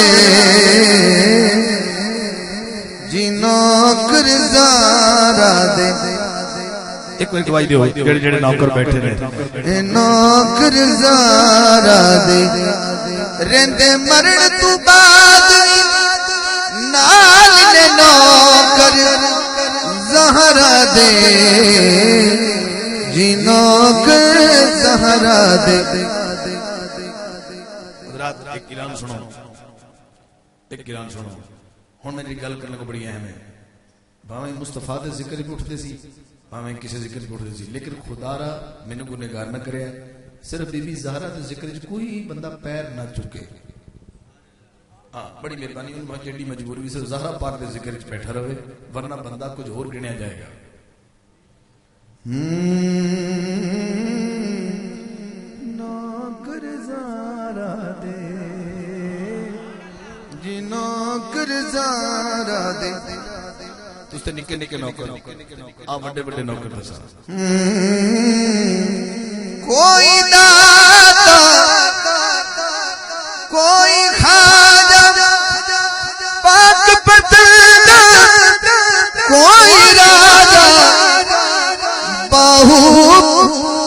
دے جی نوکر زارا دے ایک منٹ گواہی دیو جڑے جڑے نوکر بیٹھے نے نوکر زارا دے رہندے مرن تو بعد نال نے نوکر زہرا دے جی نوکر زہرا دے حضرات ایک اعلان سنو ہن میری گل کرنے کو بڑی اہم ہے بھاویں مصطفیٰ دے ذکر ہی اٹھتے سی بھاویں کسی ذکر ہی اٹھتے سی لیکن خدا را مینوں گنہگار نہ کرے صرف بی بی زہرا دے ذکر وچ کوئی بندہ پیر نہ چکے بڑی مہربانی ان جیڑی مجبوری سے زہرا پاک دے ذکر وچ بیٹھا رہے ورنہ بندہ کچھ اور گنیا جائے گا نوکر زارا دے جی نوکر زارا دے تس تے نکے نکے نوکر بڑے بڑے نوکر دسا کوئی داتا کوئی خواجہ پاک پتندہ کوئی راجہ باہو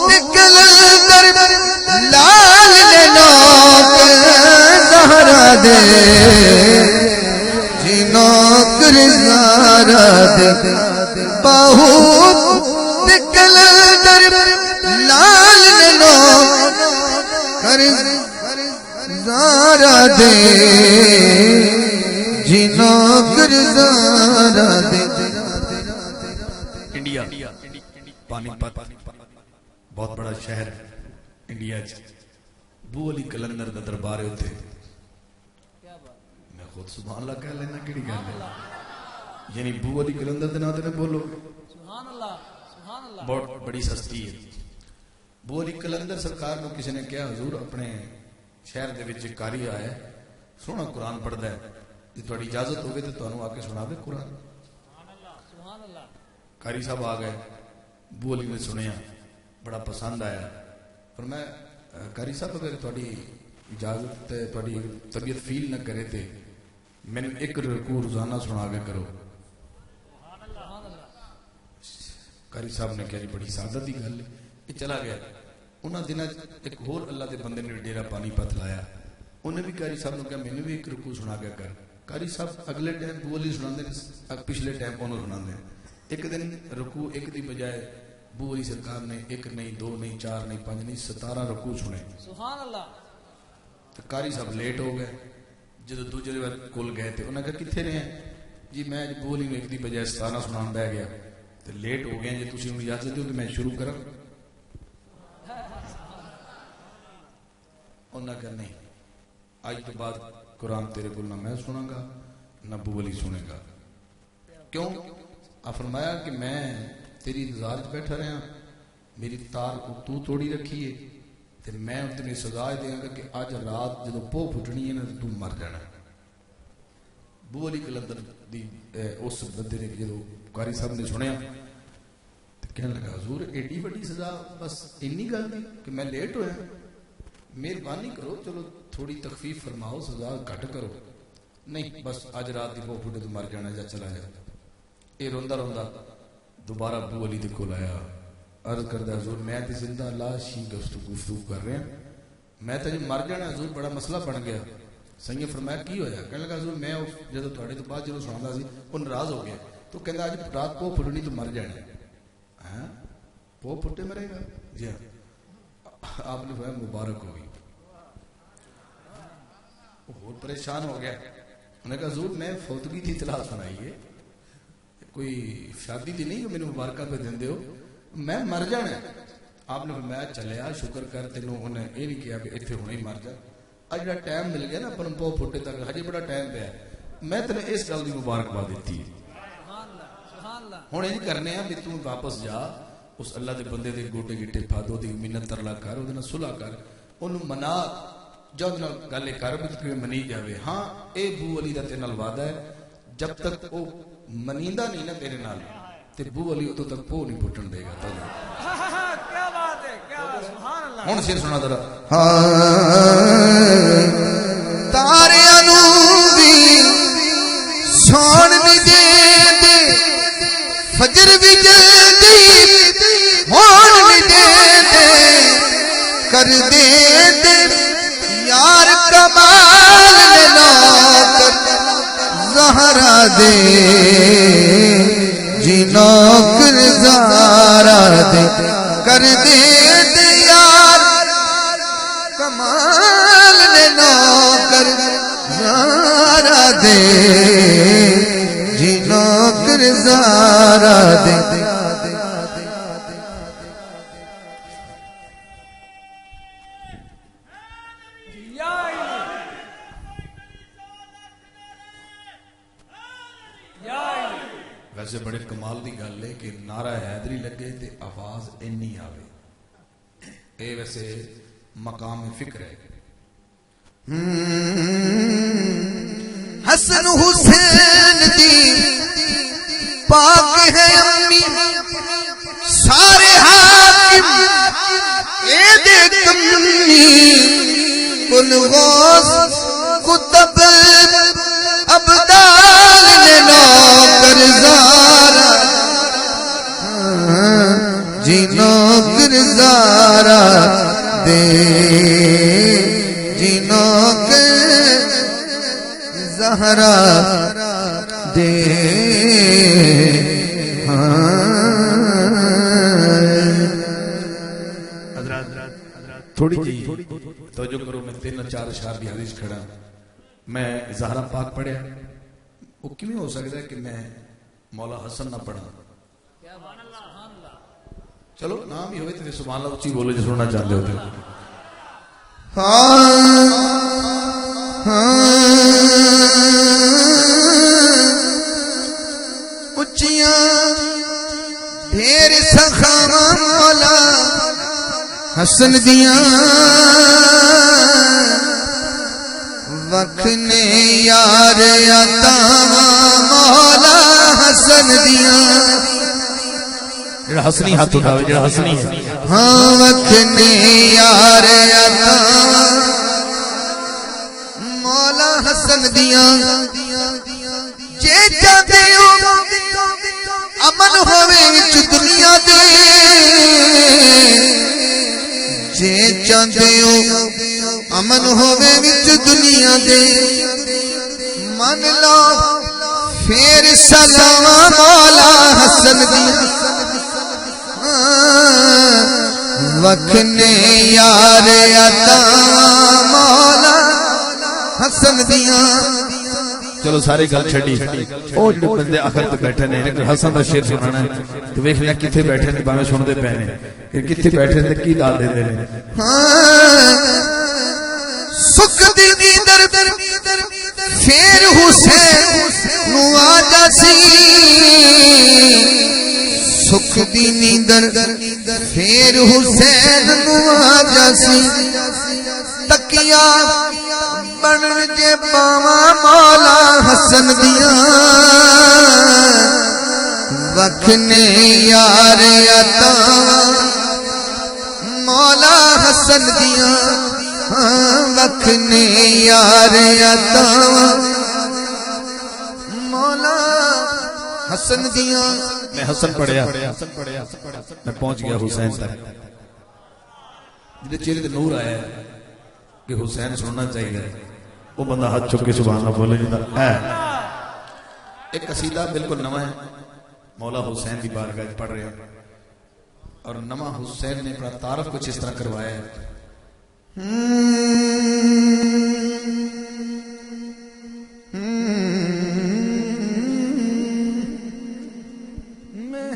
نکل در لال نے نوکر زہرا دے جی نوکر زہرا دے باہو نکل در لال نے نوکر زہرا دے جی نوکر زہرا دے انڈیا پانی پت بہت بڑا شہر انڈیا بو علی کلندر دا دربار ہوتے میں خود سبحان اللہ کہہ لینا کیڑی گل ہے یعنی بو علی کلندر دے نام تے بولو سبحان اللہ بہت بڑی ہستی ہے بو علی کلندر سرکار کو کسی نے کہا حضور اپنے شہر دے وچ کاری آیا ہے سونا قرآن پڑھدا ہے جے تہاڈی اجازت ہوے تے تانوں آ کے سناوے قرآن سبحان اللہ کاری صاحب آ گئے بو علی نے سنیا بڑا پسند آیا پر میں کاری صاحب اگر تہاڈی اجازت تے تہاڈی طبیعت فیل نہ کرے تے میں ایک رکوع روزانہ سنا کے کرو کاری صاحب نے کہا بڑی سعادت کی گل ہے یہ چلا گیا انہاں دنوں ایک اور اللہ دے بندے نے ڈیرا پانی پت لایا انہیں بھی کاری صاحب نے کہا میں نے بھی ایک رکوع سنا کے کر کاری صاحب اگلے ٹائم بو علی سناندے پچھلے ٹائم انہوں سناندے ایک دن رکوع ایک دی بجائے بو علی سرکار نے ایک نہیں دو نہیں چار نہیں پانچ نہیں 17 رکوع سنے سبحان اللہ تو کاری صاحب لیٹ ہو گئے جدو دوسرے بار کول گئے تھے انہوں نے کہا کتنے رہے ہیں جی میں بو علی نے ایک دی بجائے 17 سنان بہ گیا تو لیٹ ہو گئے جی تسی انہوں اجازت دیو کہ میں شروع کروں انہوں نے کہا نہیں آج تو بعد قرآن تیرے کو نہ میں سنوں گا نہ بو علی سنے گا کیوں آپ فرمایا کہ میں تیری انتظار بیٹھا رہا میری تار تو توڑی رکھی ہے تو میں تمہیں سزا دیا گا کہ آج رات جدو پو پھٹنی ہے نا تو مر جانا بو علی کلندر دی اس بندے نے جدو قاری صاحب نے سنیا تو کہنے لگا حضور ایڈی بڑی سزا بس انی گل نہیں کہ میں لیٹ ہویا مہربانی کرو چلو تھوڑی تخفیف فرماؤ سزا گھٹ کرو نہیں بس آج رات دی پو پھٹے تو مر جانا جا چلا جا یہ روندا روندا دوبارہ ابو علی دے کول آیا عرض کردا حضور میں تے زندہ لاش ہی گفتگو کر رہا میں تے مر جانا حضور بڑا مسئلہ بن گیا سنگے فرمایا کی ہویا کہنے لگا حضور میں جدوں تہاڈے تو بعد جدوں سندا سی وہ ناراض ہو گیا تو کہندا اج رات کو پھٹنی تو مر جانا ہاں پو پھٹے مرے گا جی آپ نے فرمایا مبارک ہوگی بہت پریشان ہو گیا انہوں نے کہا حضور میں فوتگی تھی اطلاع سنائی ہے کوئی شادی تھی نہیں میرے مبارکہ پہ دین دیو میں مر جانا آپ نے فرمایا چلیا شکر کر تینوں انہیں یہ نہیں کیا کہ اتنے ہونے ہی مر جا اج جڑا ٹائم مل گیا نا اپن پو پھٹے تک ہجے بڑا ٹائم پیا میں تینے اس گل دی مبارکباد دیتی ہے ہن یہ کرنے ہیں بھی تم واپس جا اس اللہ دے بندے دے گوٹے گٹے پھادو دی منت ترلا کر اودے نال صلح کر اونوں منا جد نال گل کر بھی کہ منی جاوے ہاں اے بو علی دا تے نال وعدہ ہے جب تک او منیندا نہیں نا تیرے نال تے بو علی ادوں تک پو نہیں پھٹن دے گا کیا بات ہے کیا سبحان اللہ ہن شیر سنا ذرا تاریاں نوں کر دے یار کمال نوکر زہرا دے جی نوکر زہرا دے کر دے یار کمال نوکر زہرا دے جی نوکر زہرا دے ویسے بڑے کمال دی گل ہے کہ نعرہ حیدری لگے تے آواز اینی آوے اے ویسے مقام فکر ہے حسن حسین دی پاک ہے امی سارے حاکم اے دے کمی کل غوث کتب ابدال نے نوکر زارا جی نوکر زارا دے جی نوکر زہرا دے تھوڑی جی توجہ کرو میں 3-4 اشعار دی حدیث کھڑا میں زہرا پاک پڑھیا وہ کیوں ہو سکتا ہے کہ میں مولا حسن نہ پڑھا چلو نام ہی ہوئے تو سبحان اللہ اچھی بولو جو سننا چاہتے ہوتے اچیاں ڈھیر سخاواں مولا حسن دیاں وکھنے یار عطاواں مولا حسن دیاں جڑا حسنی ہاتھ اٹھاوے جڑا حسنی ہے ہاں وکھنے یار عطاواں مولا حسن دیاں جے چاہتے ہو امن ہوے وچ دنیا دے جے چاہتے ہو امن ہوے وچ دنیا دے من لو پھر سلام مولا حسن دی وکھنے یار عطا مولا حسن دیاں چلو ساری گل چھڈی او جڑے بندے آخر تے بیٹھے نے لیکن حسن دا شعر سنانا ہے تو ویکھ لیا کتھے بیٹھے نے باویں سن دے پے نے کہ کتھے بیٹھے نے کی دال دے نے سکھ دی نیندر پھر حسین نو آ جاسی سکھ دی نیندر پھر حسین نو آ جاسی تکیا بنن جے پاواں مولا حسن دیاں وکھنے یار عطا مولا حسن دیاں وکھنے یار عطا مولا حسن دیاں میں حسن پڑھیا میں پہنچ گیا حسین تک جدے چہرے تے نور آیا کہ حسین سننا چاہیے وہ بندہ ہاتھ چک کے سبحان اللہ بولے جدا ایک قصیدہ بالکل نواں ہے مولا حسین کی بارگاہ پڑھ رہے ہیں اور نواں حسین نے اپنا تعارف کچھ اس طرح کروایا ہے میں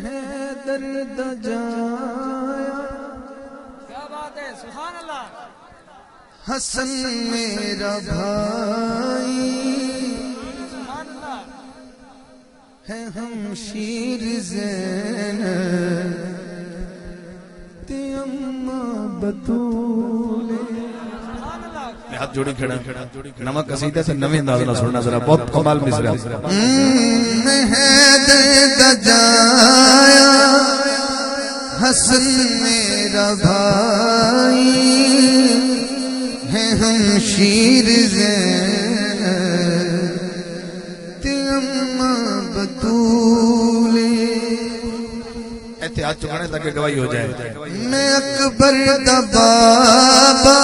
درد جایا کیا بات ہے سبحان اللہ حسن میرا بھائی سبحان اللہ ہے ہم شیر زینب تے اماں بطول میں ہاتھ جوڑی کھڑا نواں قصیدہ سے نویں انداز نہ سننا ذرا بہت کمال مصرع میں درد جایا حسن میرا بھائی ہے ہم شیر زینب تے اماں بطول اتنے ہاتھ چکانے تاکہ گواہی ہو جائے. میں اکبر دا بابا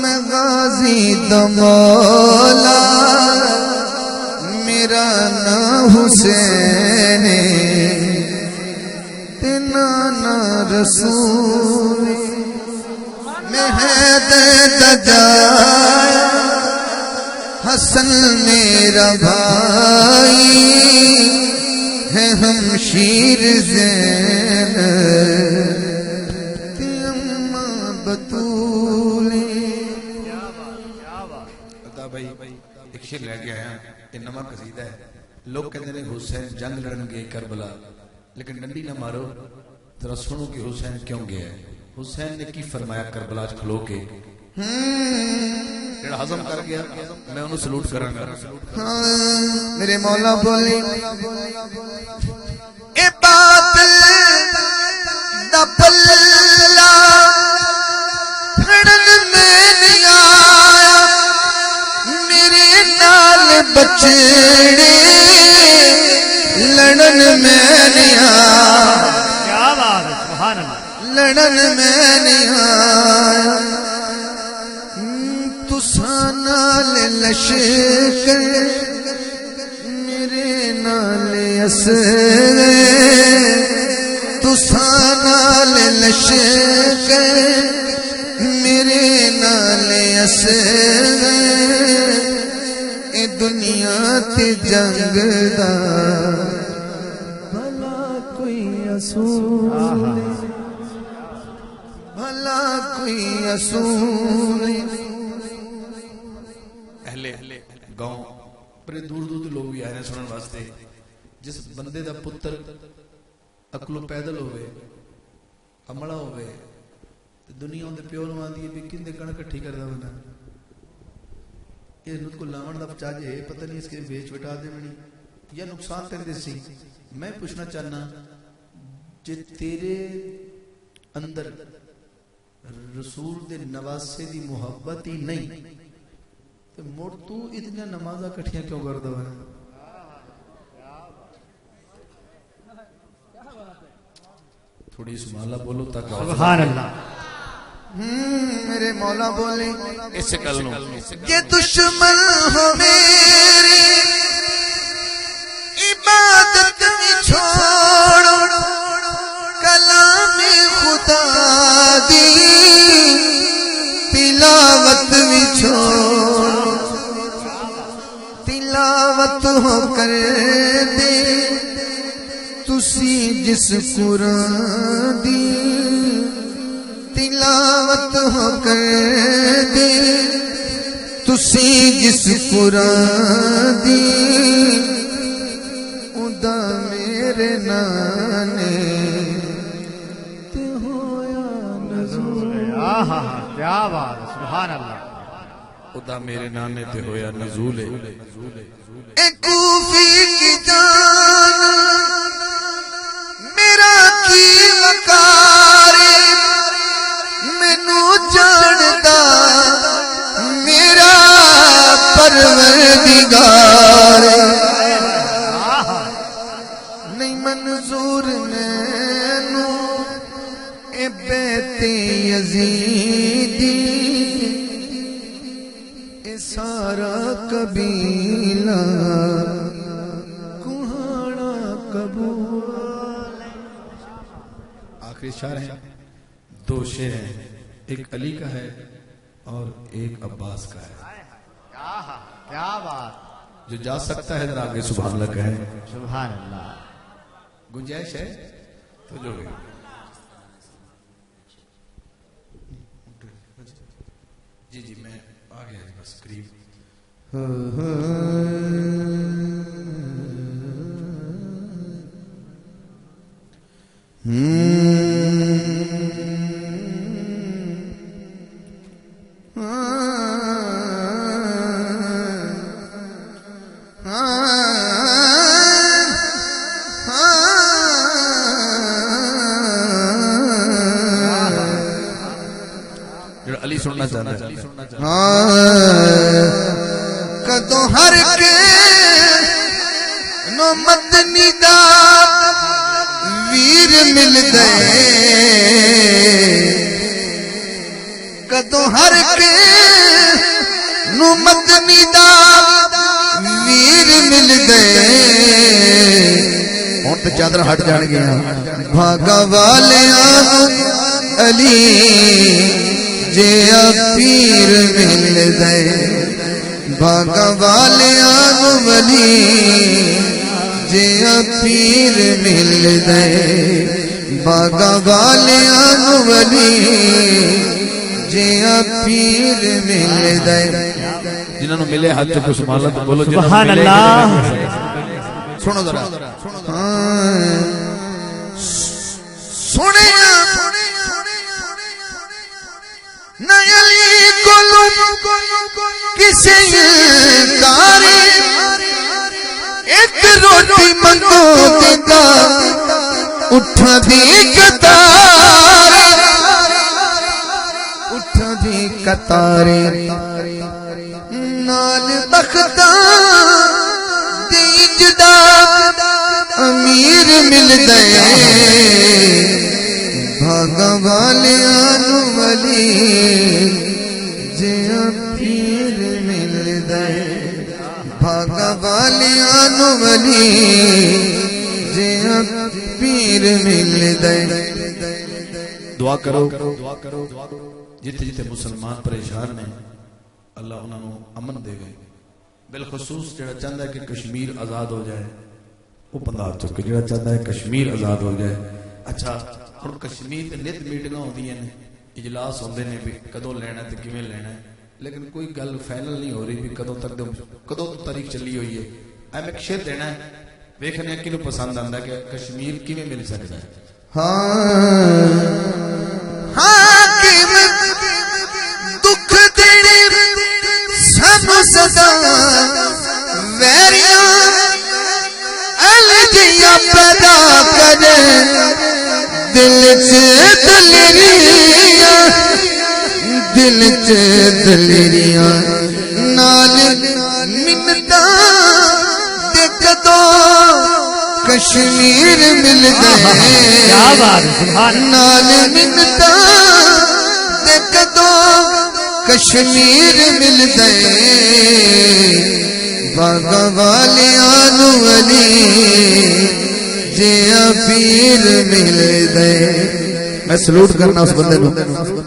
میں غازی دا مولا میرا نام حسین تے نانا رسول میں حیدر دا جایا حسن میرا بھائی ہے ہمشیر زینب تے اماں بطولی. عطا بھائی ایک شعر لے کے آیا، یہ نواں قصیدہ ہے. لوگ کہتے ہیں حسین جنگ لڑن گئے کربلا، لیکن ڈنڈی نہ مارو ذرا سنو کہ حسین کیوں گیا ہے. حسین نے کی فرمایا کربلا وچ کھلو کے، جڑا ہضم کر گیا میں انہوں سلوٹ کراں گا. میرے مولا بولی اے باطل دا پلہ پھڑن میں نہیں آیا میرے نال بچڑے لڑن میں نہیں آیا. کیا بات ہے، سبحان اللہ. لڑن میں نہیں آیا تساں نال لشکر میرے نال اسرے تساں نال لشکر میرے نال اسرے اے دنیا تے جنگ دا بھلا کوئی اصول بھلا کوئی اصول. اہل گاؤں بڑے دور دور دے لوگ بھی آئے ہیں سنن واسطے. جس بندے دا پتر عقلوں پیدل ہوئے عملہ ہوئے دنیا دے پیو نو آندی ہے بھی کندے کڑ کٹھی کردا بنا یہ نت کو لاون دا بچا جے پتہ نہیں اس کے بیچ بٹا دے منی یا نقصان کر دے سی. میں پوچھنا چاہنا جے تیرے اندر رسول دے نواسے دی محبت ہی نہیں تو مڑ تو اتنا نمازہ کٹھیاں کیوں کر دو ہے؟ تھوڑی سمالہ بولو تاکہ سبحان اللہ. میرے مولا بولے اس سے کل نو یہ دشمن ہو میری عبادت میں چھوڑو کلام خدا دی تلاوت میں چھوڑو تلاوت ہو کر دے تسی جس قرآن دی تلاوت ہو کر دے تسی جس قرآن دی ادا میرے نانے تے ہویا نزول. کیا بات ہے، سبحان اللہ. خدا میرے نانے تے ہویا نزول. اے کوفی کی جان میرا کی وقار مینوں جاندا میرا پروردگار نہیں منظور مینوں اے بیت یزیدی اے سارا قبیلہ کوہاڑا قبول. آخری شعر ہیں، دو شعر ہیں، ایک علی کا ہے اور ایک عباس کا ہے. کیا بات. جو جا سکتا ہے ذرا آگے سبحان اللہ کہیں. سبحان اللہ. گنجائش ہے تو جو ہے. جی جی میں آ گیا جی بس قریب. علی سننا چاہتا ہے. کدو ہر کے نو مدنی دا ویر مل گئے کدوں ہر کے نو مدنی دا ویر مل گئے ہوں تو چادر ہٹ جان گیا بھاگا والے علی جیا پیر مل گئے بھاگا والے ولی جیا پیر مل گئے بھاگا والے ولی جیا پیر مل گئے جنہوں نے ملے ہاتھ کو سبحان اللہ بولو سبحان اللہ سنو ذرا سنے علی کو کسی کاری ایک روٹی منگو دیتا اٹھا دی قطار اٹھا دی قطار نال بختہ دی جدا امیر مل گئے بھاگا والے ولی جیا پیر مل گئے بھاگا والے ولی جیا پیر مل گئے دعا کرو جتے جتے مسلمان پریشان نے اللہ انہوں نے امن دے گئے بالخصوص جڑا چاہتا ہے کہ کشمیر آزاد ہو جائے وہ بندہ چکے جڑا چاہتا ہے کشمیر آزاد ہو جائے اچھا ہن کشمیر تے نت میٹنگاں ہوندیاں نے اجلاس ہوندے نے بھی کدوں لینا تے کیویں لینا ہے لیکن کوئی گل فائنل نہیں ہو رہی بھی کدوں تک کدوں تاریخ چلی ہوئی ہے ایم ایک شعر دینا ہے ویکھنے کینوں پسند آندا کہ کشمیر کیویں مل سکدا ہے حاکم دکھ دینے سانو صدا ویریاں الجیاں پیدا کرے دل چ دلریاں دل چ دلریاں نال منتاں تے کدوں کشمیر مل گئے کیا بات ہے سبحان نال منتاں تے کدوں کشمیر مل گئے بھاگا والے ولی جیا پیر مل گئے میں سلوٹ کرنا اس بندے نو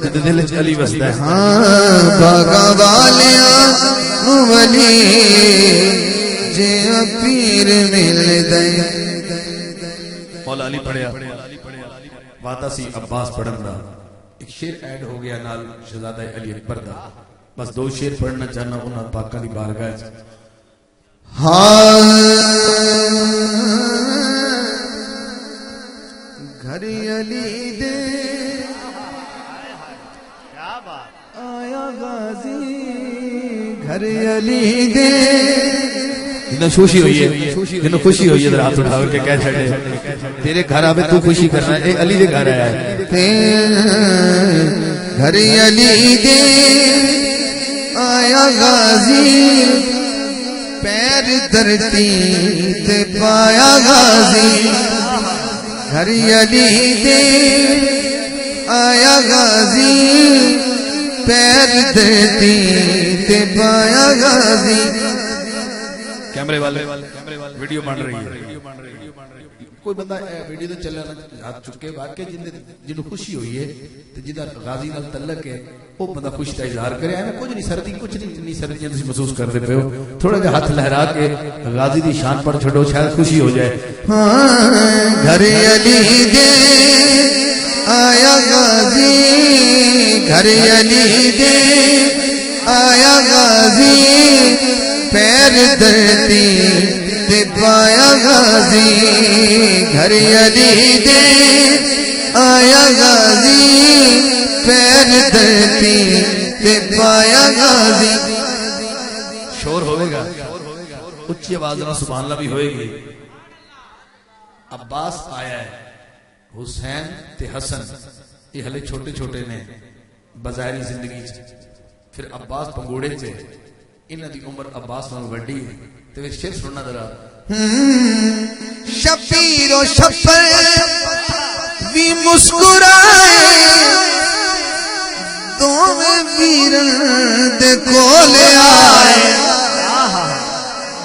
جے دل وچ علی وسدا ہے ہاں بھاگا والے ولی جیا پیر مل گئے مولا علی پڑھیا وعدہ سی عباس پڑھن دا ایک شعر ایڈ ہو گیا نال شہزادہ علی اکبر دا بس دو شعر پڑھنا چاہنا انہاں پاکاں دی بارگاہ وچ گھر علی دے کیا بات آیا غازی گھر علی دے جنہوں خوشی ہوئی ہے جنہوں خوشی ہوئی ہے ذرا ہاتھ اٹھا کے کہہ چھڑے تیرے گھر آوے تو خوشی کرنا ہے اے علی دے گھر آیا ہے گھر علی دے آیا غازی پیر دھرتی تے پایا غازی گھر علی دے آیا غازی پیر دھرتی تے پایا غازی کیمرے والے ویڈیو بن رہی ہے کوئی بندہ ویڈیو تے چلنا ہاتھ چکے واقعی جنوں خوشی ہوئی ہے تے جدا غازی نال تعلق ہے وہ بندہ خوشی کا اظہار کرے ایویں کچھ نہیں سردی کچھ نہیں سردیاں تسی محسوس کردے پئے ہو تھوڑا جہا ہاتھ لہرا کے غازی دی شان پر چھڈو شاید خوشی ہو جائے گھر علی دے آیا غازی گھر علی دے آیا غازی پیر دھرتی تے پایا غازی گھر علی دے آیا غازی پیر دھرتی تے پایا غازی شور ہوئے گا اچھی آواز نہ سبحان اللہ بھی ہوئے گی عباس آیا ہے حسین تے حسن یہ ہلے چھوٹے چھوٹے نے بظاہری زندگی پھر عباس پنگوڑے سے انہاں دی عمر عباس نال وڈی ہے تے شعر سننا ذرا شبیر و شفر مسکرائے دوویں ویرن دے کولے آئے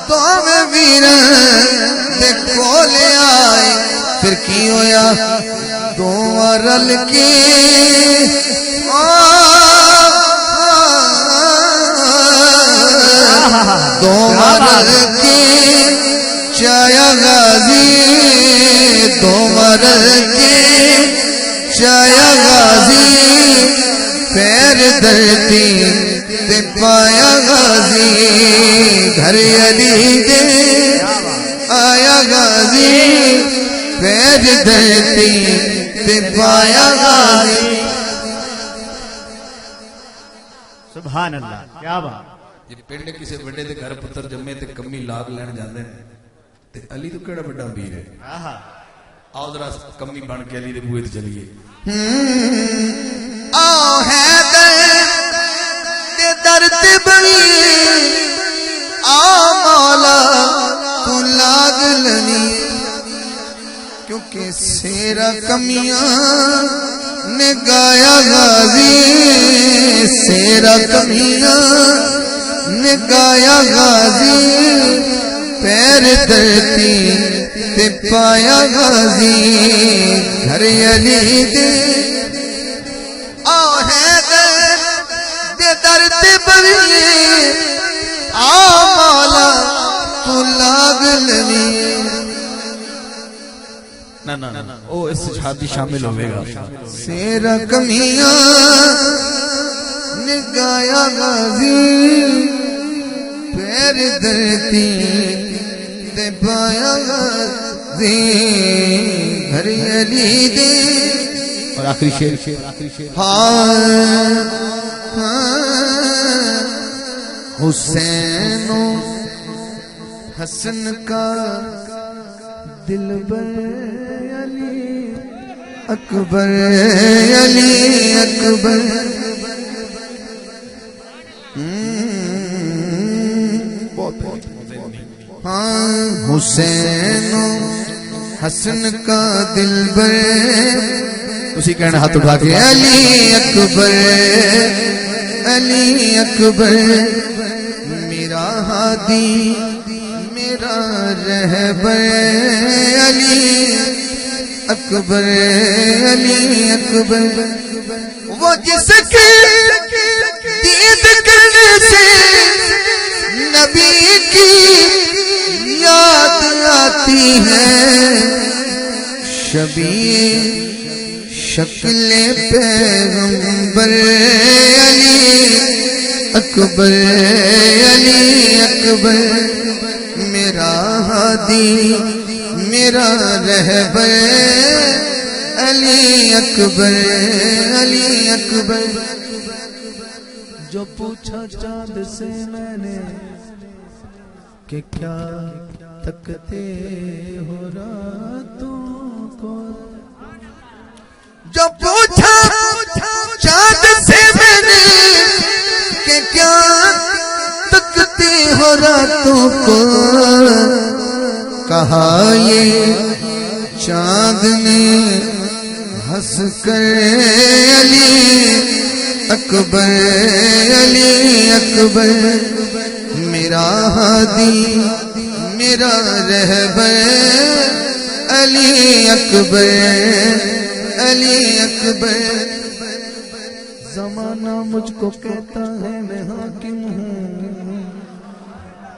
دوویں ویرن دے کولے آئے پھر کی ہویا دوواں رل کے دوواں رل کے چایا غازی دوواں رل کے چایا غازی پیر دھرتی تے پایا غازی گھر علی دے آیا غازی پیر دھرتی تے پایا غازی سبحان اللہ کیا بات جی پنڈ کسی بڑے دے گھر پتر جمے تے کمی لاگ لین جاندے نے تے علی تو کیڑا بڑا امیر ہے آؤ ذرا کمی بن کے علی دے بوئے تے چلیے آؤ حیدر دے در تے بنی آؤ مولا تو لاگ لنی کیونکہ سیرا کمیاں نے گایا غازی سیرا کمیاں نے گایا غازی پیر دھرتی تے پایا غازی گھر علی دے آؤ حیدر دے در تے بنی آؤ مولا تو لاگ لنی نا او اس شادی شامل ہوئے گا سیرا کمیاں نگایا غازی پیر دھرتی تے پایا غازی گھر علی دے اور آخری شیر حسین و حسن کا دل بر علی اکبر علی اکبر ہاں حسین و حسن کا دل بر اسی کہنا ہاتھ اٹھا کے علی اکبر علی اکبر میرا ہادی میرا رہبر علی اکبر علی اکبر وہ جس کی دید کرنے سے نبی کی یاد آتی ہے شبیہ شکل پیغمبر علی اکبر علی اکبر میرا ہادی میرا رہبر علی اکبر علی اکبر جو پوچھا چاند سے میں نے کہ کیا تکتے ہو راتوں کو جو پوچھا چاند سے میں نے کہ کیا تکتے ہو راتوں کو کہا یہ چاند نے ہنس کر علی اکبر علی اکبر میرا ہادی میرا رہبر علی اکبر علی اکبر زمانہ مجھ کو کہتا ہے میں حاکم ہوں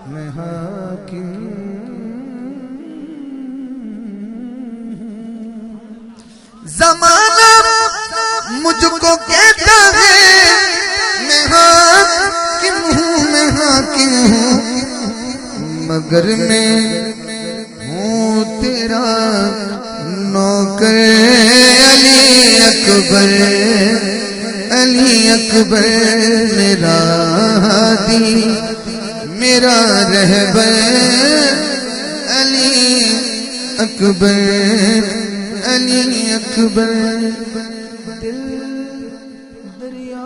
میں حاکم زمانہ مجھ کو کہتا ہے میں حاکم ہوں میں حاکم ہوں مگر میں ہوں تیرا نوکر علی اکبر علی اکبر میرا ہادی میرا رہبر علی اکبر علی اکبر دل دریا